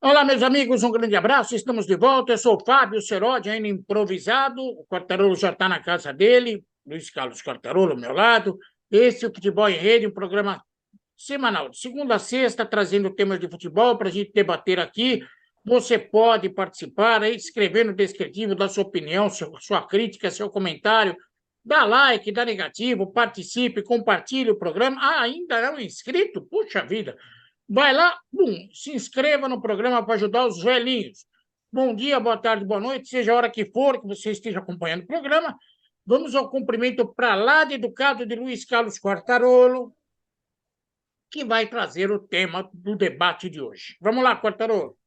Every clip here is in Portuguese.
Olá, meus amigos, um grande abraço. Estamos de volta. Eu sou o Fábio Serodi, ainda improvisado. O Quartarolo já está na casa dele. Luiz Carlos Quartarolo ao meu lado. Esse é o Futebol em Rede, um programa semanal, de segunda a sexta, trazendo temas de futebol para a gente debater aqui. Você pode participar, aí, escrever no descritivo, dar sua opinião, sua crítica, seu comentário. Dá like, dá negativo, participe, compartilhe o programa. Ah, ainda não é inscrito? Puxa vida! Vai lá, bum, se inscreva no programa para ajudar os velhinhos. Bom dia, boa tarde, boa noite, seja a hora que for que você esteja acompanhando o programa. Vamos ao cumprimento para lá de educado de Luiz Carlos Quartarolo, que vai trazer o tema do debate de hoje. Vamos lá, Quartarolo.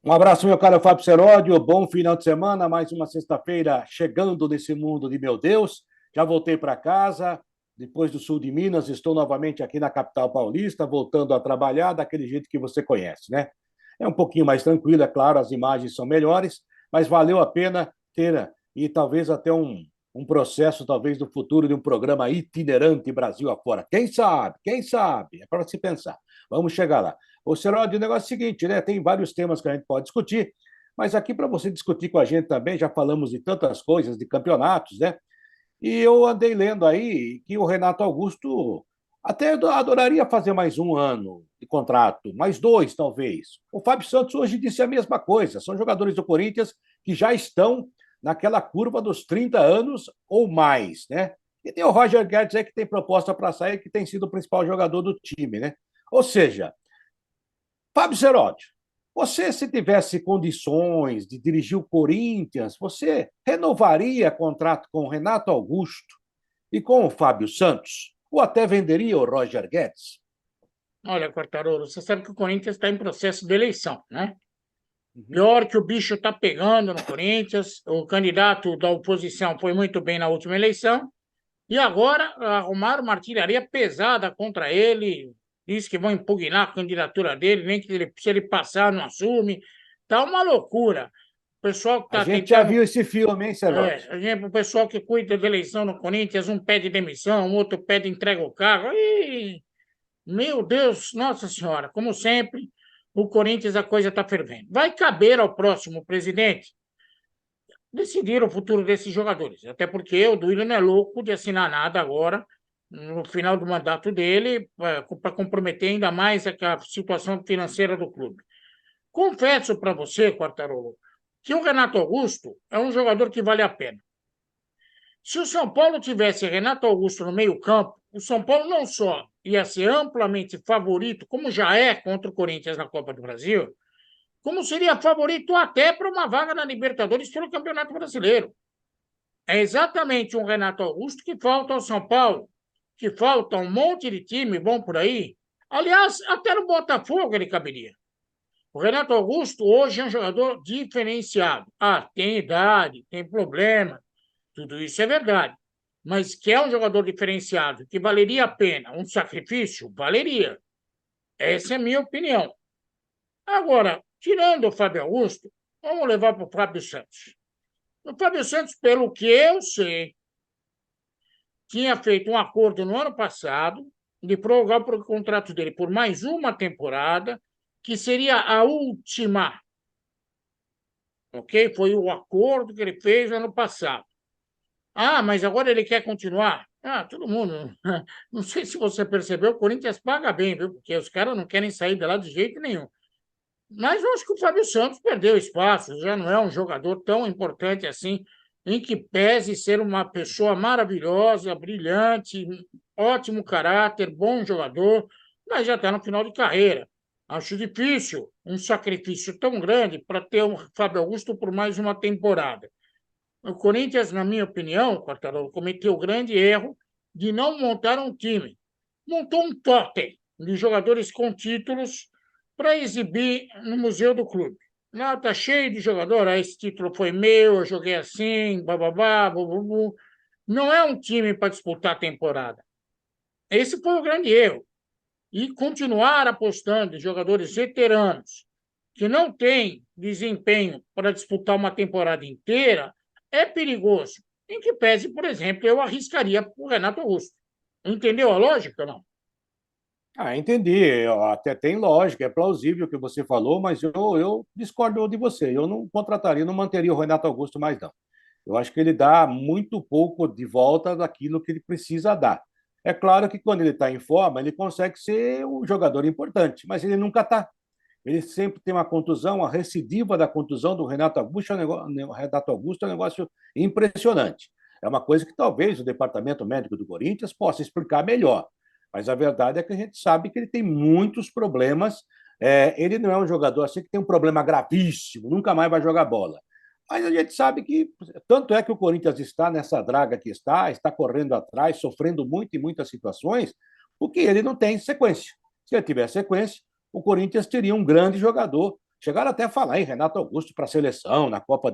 Um abraço, meu caro Fábio Seródio. Bom final de semana. Mais uma sexta-feira chegando nesse mundo de meu Deus. Já voltei para casa. Depois do sul de Minas, estou novamente aqui na capital paulista, voltando a trabalhar daquele jeito que você conhece, né? É um pouquinho mais tranquilo, é claro, as imagens são melhores, mas valeu a pena ter e talvez até um processo, talvez, do futuro de um programa itinerante Brasil afora. Quem sabe? Quem sabe? É para se pensar. Vamos chegar lá. Ô, Seródio, o negócio é o seguinte, né? Tem vários temas que a gente pode discutir, mas aqui para você discutir com a gente também, já falamos de tantas coisas, de campeonatos, né? E eu andei lendo aí que o Renato Augusto até adoraria fazer mais um ano de contrato, mais dois, talvez. O Fábio Santos hoje disse a mesma coisa. São jogadores do Corinthians que já estão naquela curva dos 30 anos ou mais, né? E tem o Roger Guedes aí que tem proposta para sair, que tem sido o principal jogador do time, né? Ou seja, Fábio Zerotti, você, se tivesse condições de dirigir o Corinthians, você renovaria contrato com o Renato Augusto e com o Fábio Santos? Ou até venderia o Roger Guedes? Olha, Quartarolo, você sabe que o Corinthians está em processo de eleição, né? Uhum. Pior que o bicho está pegando no Corinthians, o candidato da oposição foi muito bem na última eleição, e agora arrumaram uma artilharia pesada contra ele, diz que vão impugnar a candidatura dele, nem que se ele passar, não assume. Tá uma loucura. O pessoal que A está gente já tentando. viu esse filme, hein, Cerote? Por exemplo, o pessoal que cuida da eleição no Corinthians, um pede demissão, o outro pede entrega o cargo. Ih, meu Deus, Nossa Senhora, como sempre, o Corinthians a coisa está fervendo. Vai caber ao próximo presidente decidir o futuro desses jogadores. Até porque o Duílio não é louco de assinar nada agora, no final do mandato dele, para comprometer ainda mais a situação financeira do clube. Confesso para você, Quartarolo, que o Renato Augusto é um jogador que vale a pena. Se o São Paulo tivesse Renato Augusto no meio-campo, o São Paulo não só ia ser amplamente favorito, como já é contra o Corinthians na Copa do Brasil, como seria favorito até para uma vaga na Libertadores pelo Campeonato Brasileiro. É exatamente um Renato Augusto que falta ao São Paulo, que falta um monte de time bom por aí. Aliás, até no Botafogo ele caberia. O Renato Augusto hoje é um jogador diferenciado. Ah, tem idade, tem problema, tudo isso é verdade. Mas que é um jogador diferenciado, que valeria a pena um sacrifício, valeria. Essa é a minha opinião. Agora, tirando o Fábio Augusto, vamos levar para o Fábio Santos. O Fábio Santos, pelo que eu sei, tinha feito um acordo no ano passado de prorrogar o contrato dele por mais uma temporada, que seria a última, ok? Foi o acordo que ele fez no ano passado. Ah, mas agora ele quer continuar? Ah, todo mundo. Não sei se você percebeu, o Corinthians paga bem, viu? Porque os caras não querem sair de lá de jeito nenhum. Mas eu acho que o Fábio Santos perdeu espaço, já não é um jogador tão importante assim, em que pese ser uma pessoa maravilhosa, brilhante, ótimo caráter, bom jogador, mas já está no final de carreira. Acho difícil um sacrifício tão grande para ter o Fábio Augusto por mais uma temporada. O Corinthians, na minha opinião, Quartarolo, cometeu o grande erro de não montar um time. Montou um totem de jogadores com títulos para exibir no museu do clube. Lá está cheio de jogador, ah, esse título foi meu, eu joguei assim, bababá, bububu. Não é um time para disputar a temporada. Esse foi o grande erro. E continuar apostando em jogadores veteranos que não têm desempenho para disputar uma temporada inteira é perigoso. Em que pese, por exemplo, eu arriscaria o Renato Augusto. Entendeu a lógica, não? Ah, entendi. Até tem lógica, é plausível o que você falou, mas eu discordo de você. Eu não contrataria, não manteria o Renato Augusto mais, não. Eu acho que ele dá muito pouco de volta daquilo que ele precisa dar. É claro que quando ele está em forma, ele consegue ser um jogador importante, mas ele nunca está. Ele sempre tem uma contusão, a recidiva da contusão do Renato Augusto, Renato Augusto é um negócio impressionante. É uma coisa que talvez o departamento médico do Corinthians possa explicar melhor. Mas a verdade é que a gente sabe que ele tem muitos problemas. Ele não é um jogador assim que tem um problema gravíssimo, nunca mais vai jogar bola. Mas a gente sabe que, tanto é que o Corinthians está nessa draga que está correndo atrás, sofrendo muito em muitas situações, porque ele não tem sequência. Se ele tiver sequência, o Corinthians teria um grande jogador. Chegaram até a falar em Renato Augusto para a seleção na Copa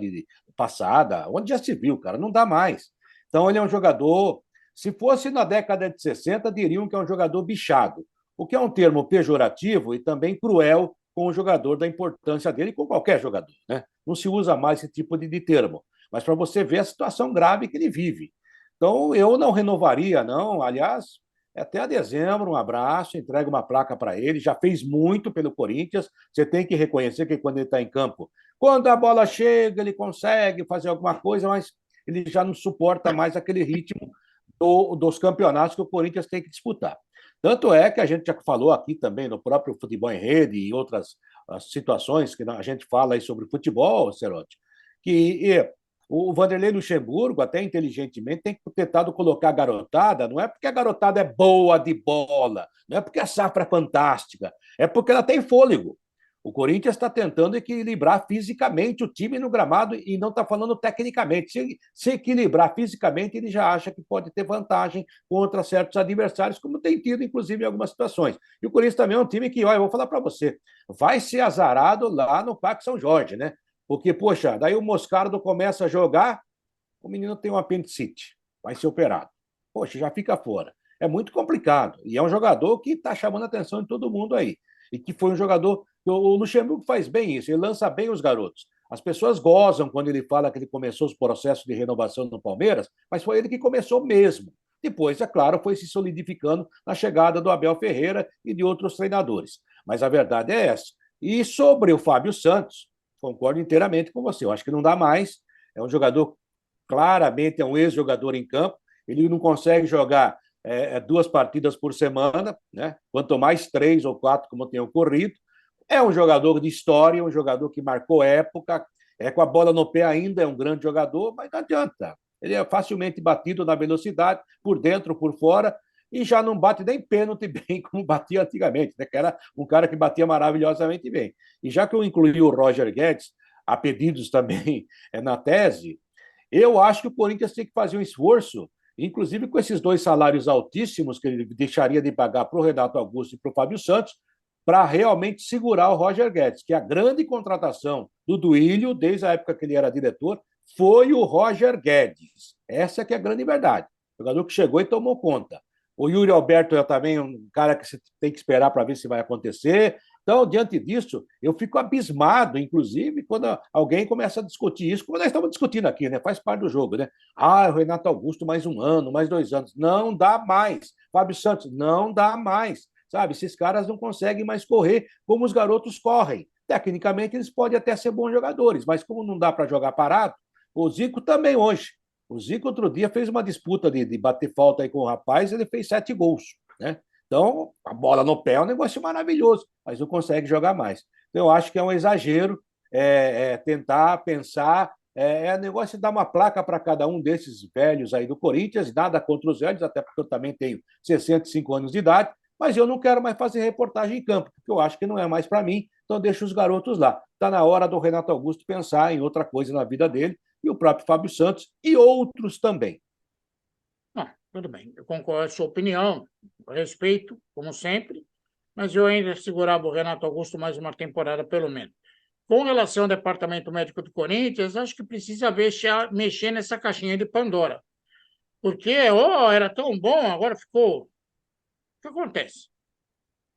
passada, onde já se viu, cara, não dá mais. Então, ele é um jogador. Se fosse na década de 60, diriam que é um jogador bichado, o que é um termo pejorativo e também cruel com o jogador da importância dele, com qualquer jogador. Né? Não se usa mais esse tipo de termo, mas para você ver a situação grave que ele vive. Então, eu não renovaria, não. Aliás, até a dezembro, um abraço, entrega uma placa para ele. Já fez muito pelo Corinthians. Você tem que reconhecer que quando ele está em campo, quando a bola chega, ele consegue fazer alguma coisa, mas ele já não suporta mais aquele ritmo dos campeonatos que o Corinthians tem que disputar. Tanto é que a gente já falou aqui também no próprio Futebol em Rede e outras situações que a gente fala aí sobre futebol, Cerotti, que o Vanderlei Luxemburgo, até inteligentemente, tem tentado colocar a garotada, não é porque a garotada é boa de bola, não é porque a safra é fantástica, é porque ela tem fôlego. O Corinthians está tentando equilibrar fisicamente o time no gramado e não está falando tecnicamente. Se equilibrar fisicamente, ele já acha que pode ter vantagem contra certos adversários, como tem tido, inclusive, em algumas situações. E o Corinthians também é um time que, olha, eu vou falar para você, vai ser azarado lá no Parque São Jorge, né? Porque, poxa, daí o Moscardo começa a jogar, o menino tem um apendicite, vai ser operado. Poxa, já fica fora. É muito complicado. E é um jogador que está chamando a atenção de todo mundo aí. E que foi um jogador. O Luxemburgo faz bem isso, ele lança bem os garotos. As pessoas gozam quando ele fala que ele começou os processos de renovação no Palmeiras, mas foi ele que começou mesmo. Depois, é claro, foi se solidificando na chegada do Abel Ferreira e de outros treinadores. Mas a verdade é essa. E sobre o Fábio Santos, concordo inteiramente com você. Eu acho que não dá mais. É um jogador, claramente, é um ex-jogador em campo. Ele não consegue jogar duas partidas por semana, né? Quanto mais três ou quatro, como tem ocorrido. É um jogador de história, um jogador que marcou época. Com a bola no pé ainda é um grande jogador, mas não adianta. Ele é facilmente batido na velocidade, por dentro, por fora, e já não bate nem pênalti bem como batia antigamente, né? Que era um cara que batia maravilhosamente bem. E já que eu incluí o Roger Guedes, a pedidos também na tese, eu acho que o Corinthians tem que fazer um esforço, inclusive com esses dois salários altíssimos que ele deixaria de pagar para o Renato Augusto e para o Fábio Santos, para realmente segurar o Roger Guedes, que a grande contratação do Duílio, desde a época que ele era diretor, foi o Roger Guedes. Essa que é a grande verdade. O jogador que chegou e tomou conta. O Yuri Alberto é também um cara que você tem que esperar para ver se vai acontecer. Então, diante disso, eu fico abismado, inclusive, quando alguém começa a discutir isso, como nós estamos discutindo aqui, né? Faz parte do jogo, né? Ah, o Renato Augusto, mais um ano, mais 2 anos. Não dá mais. Fábio Santos, não dá mais. Sabe, esses caras não conseguem mais correr como os garotos correm. Tecnicamente, eles podem até ser bons jogadores, mas como não dá para jogar parado, o Zico também hoje. O Zico outro dia fez uma disputa de bater falta aí com o rapaz, ele fez 7 gols, né? Então, a bola no pé é um negócio maravilhoso, mas não consegue jogar mais. Então, eu acho que é um exagero tentar pensar. Negócio de dar uma placa para cada um desses velhos aí do Corinthians, nada contra os velhos, até porque eu também tenho 65 anos de idade, mas eu não quero mais fazer reportagem em campo, porque eu acho que não é mais para mim, então deixa os garotos lá. Está na hora do Renato Augusto pensar em outra coisa na vida dele, e o próprio Fábio Santos e outros também. Tudo bem, eu concordo com a sua opinião, respeito, como sempre, mas eu ainda segurava o Renato Augusto mais uma temporada, pelo menos. Com relação ao departamento médico do Corinthians, acho que precisa mexer nessa caixinha de Pandora. Porque, era tão bom, agora ficou. O que acontece?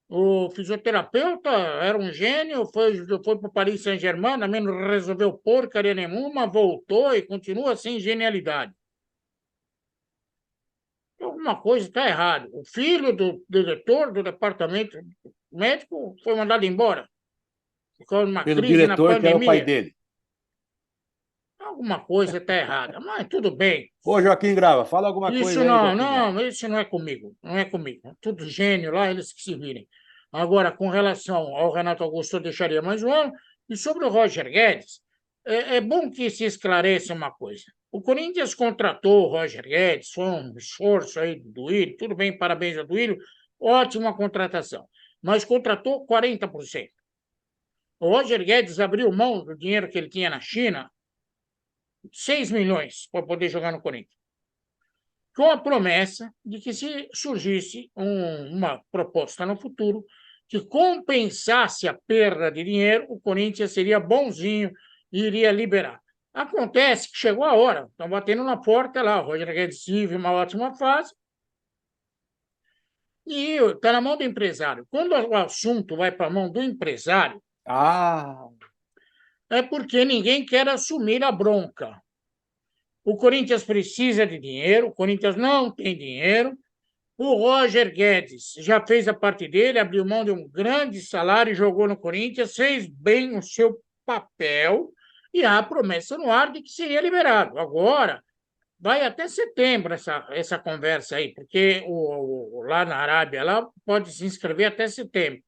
O fisioterapeuta era um gênio, foi para o Paris Saint-Germain, também não resolveu porcaria nenhuma, voltou e continua sem genialidade. Alguma coisa está errada. O filho do diretor do departamento médico foi mandado embora. Ficou numa Pelo crise na diretor, que era o pai pandemia. dele. Alguma coisa está errada, mas tudo bem. Ô, Joaquim Grava, fala alguma Isso coisa aí, não, Joaquim Grava. não, isso não é comigo, não é comigo. Tudo gênio lá, eles que se virem. Agora, com relação ao Renato Augusto, eu deixaria mais um ano. E sobre o Roger Guedes, é bom que se esclareça uma coisa. O Corinthians contratou o Roger Guedes, foi um esforço aí do Duílio, tudo bem, parabéns ao Duílio, ótima contratação. Mas contratou 40%. O Roger Guedes abriu mão do dinheiro que ele tinha na China, 6 milhões, para poder jogar no Corinthians, com a promessa de que, se surgisse uma proposta no futuro que compensasse a perda de dinheiro, o Corinthians seria bonzinho e iria liberar. Acontece que chegou a hora, estão batendo na porta lá, o Roger Guedes vive uma ótima fase e está na mão do empresário. Quando o assunto vai para a mão do empresário, Ah, é porque ninguém quer assumir a bronca. O Corinthians precisa de dinheiro, o Corinthians não tem dinheiro. O Roger Guedes já fez a parte dele, abriu mão de um grande salário, jogou no Corinthians, fez bem o seu papel e há a promessa no ar de que seria liberado. Agora, vai até setembro essa conversa aí, porque lá na Arábia lá, pode se inscrever até setembro.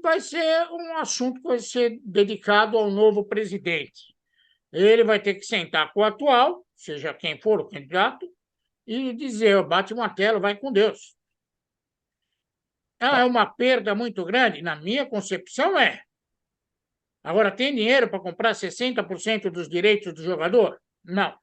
Vai ser um assunto que vai ser dedicado ao novo presidente. Ele vai ter que sentar com o atual, seja quem for o candidato, e dizer: bate o martelo, vai com Deus. É uma perda muito grande? Na minha concepção, é. Agora, tem dinheiro para comprar 60% dos direitos do jogador? Não.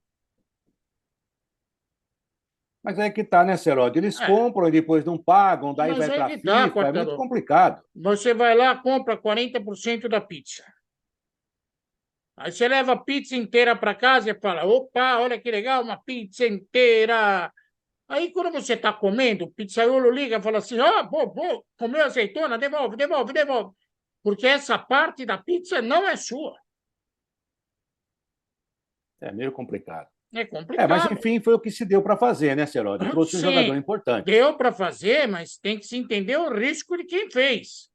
mas é que tá, né, Seródio? Eles É, compram e depois não pagam, daí mas vai aí para a que tá, FIFA, é muito Quartelo. complicado. Você vai lá, compra 40% da pizza. Aí você leva a pizza inteira para casa e fala: opa, olha que legal, uma pizza inteira. Aí, quando você está comendo, o pizzaiolo liga e fala assim: pô, comeu azeitona? Devolve, devolve, devolve. Porque essa parte da pizza não é sua. É meio complicado. É Mas complicado. enfim, foi o que se deu para fazer, né, Seródio? Trouxe um jogador Sim, importante. deu para fazer, mas tem que se entender o risco de quem fez.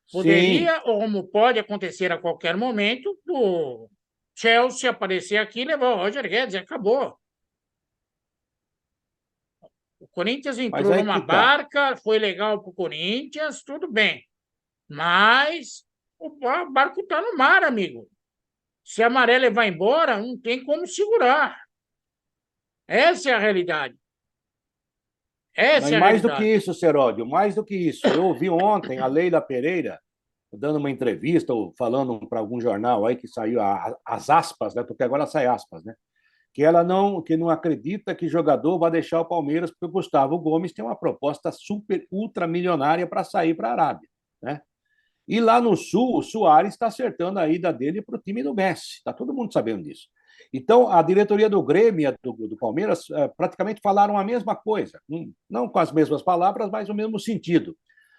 Sim, Poderia, ou como pode acontecer a qualquer momento, o Chelsea aparecer aqui e levar o Roger Guedes e acabou. O Corinthians mas entrou aí numa que tá. barca, foi legal para o Corinthians, tudo bem. Mas o barco está no mar, amigo. Se a maré levar embora, não tem como segurar. Essa é a realidade. Mas Essa é a mais do que realidade. isso, Seródio, mais do que isso. Eu ouvi ontem a Leila Pereira dando uma entrevista, ou falando para algum jornal aí que saiu as aspas, né? Porque agora sai aspas, né? Que não acredita que jogador vai deixar o Palmeiras, porque o Gustavo Gomes tem uma proposta super ultra milionária para sair para a Arábia, né? E lá no Sul, o Suárez está acertando a ida dele para o time do Messi. Está todo mundo sabendo disso. Então, a diretoria do Grêmio e do Palmeiras praticamente falaram a mesma coisa. Não com as mesmas palavras, mas no mesmo sentido.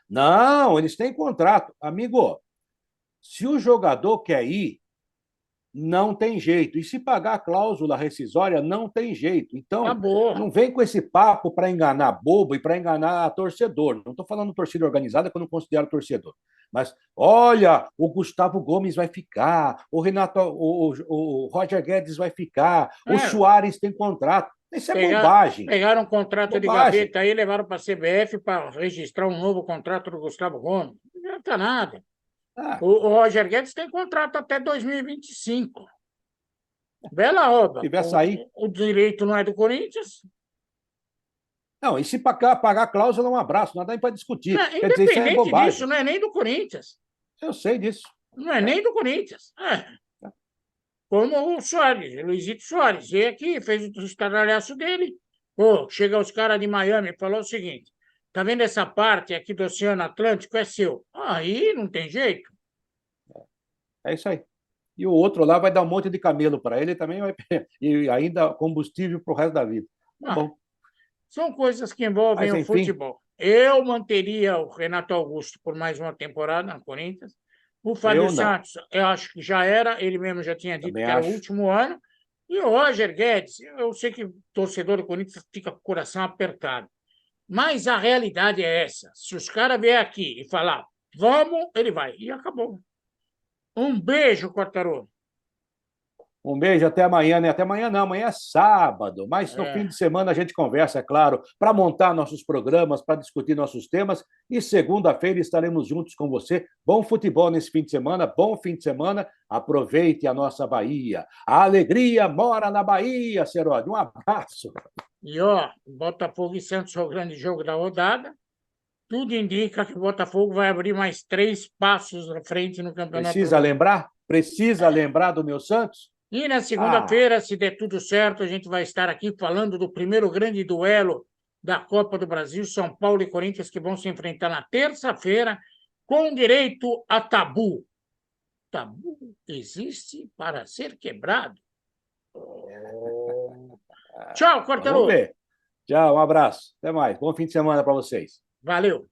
Não, eles têm contrato. Amigo, se o jogador quer ir, não tem jeito. E se pagar a cláusula rescisória, não tem jeito. Então, Acabou. não vem com esse papo para enganar bobo e para enganar torcedor. Não estou falando torcida organizada, que eu não considero torcedor. Mas, olha, o Gustavo Gomes vai ficar, o Renato, o Roger Guedes vai ficar, o É, Suárez tem contrato. Isso é bobagem. pegaram um contrato de Bobagem. gaveta aí, levaram para a CBF para registrar um novo contrato do Gustavo Gomes. Não adianta nada. Ah, O Roger Guedes tem contrato até 2025. Bela obra. se tiver sair. O direito não é do Corinthians. Não, e se pagar a cláusula, um abraço, não dá nem para discutir. Não, Quer dizer, isso é independente disso, bobagem. não é nem do Corinthians. Eu sei disso. Não é É. nem do Corinthians. Como o Soares, o Luizito Soares, veio aqui, fez o estardalhaço dele. Pô, chega os caras de Miami e falou o seguinte: tá vendo essa parte aqui do Oceano Atlântico? É seu. Aí não tem jeito. É isso aí. E o outro lá vai dar um monte de camelo para ele também vai e ainda combustível para o resto da vida. Tá Ah, bom. são coisas que envolvem Mas o enfim, futebol. Eu manteria o Renato Augusto por mais uma temporada no Corinthians. O Fábio eu não. Santos, eu acho que já era, ele mesmo já tinha dito Também que era o acho. último ano. E o Roger Guedes, eu sei que o torcedor do Corinthians fica com o coração apertado, mas a realidade é essa. Se os caras vier aqui e falar, vamos, ele vai. E acabou. Um beijo, Quartarolo. Um beijo, até amanhã, né? Até amanhã não, amanhã é sábado, mas no fim de semana a gente conversa, é claro, para montar nossos programas, para discutir nossos temas, e segunda-feira estaremos juntos com você. Bom futebol nesse fim de semana, bom fim de semana, aproveite a nossa Bahia. A alegria mora na Bahia, Seródio. Um abraço. E, ó, Botafogo e Santos é o grande jogo da rodada. Tudo indica que o Botafogo vai abrir mais 3 passos à frente no Campeonato Precisa Brasileiro. lembrar? Precisa lembrar do meu Santos? E na segunda-feira, se der tudo certo, a gente vai estar aqui falando do primeiro grande duelo da Copa do Brasil, São Paulo e Corinthians, que vão se enfrentar na terça-feira, com direito a tabu. Tabu existe para ser quebrado. Tchau, Vamos Quartarolo. ver. Tchau, um abraço. Até mais. Bom fim de semana para vocês. Valeu.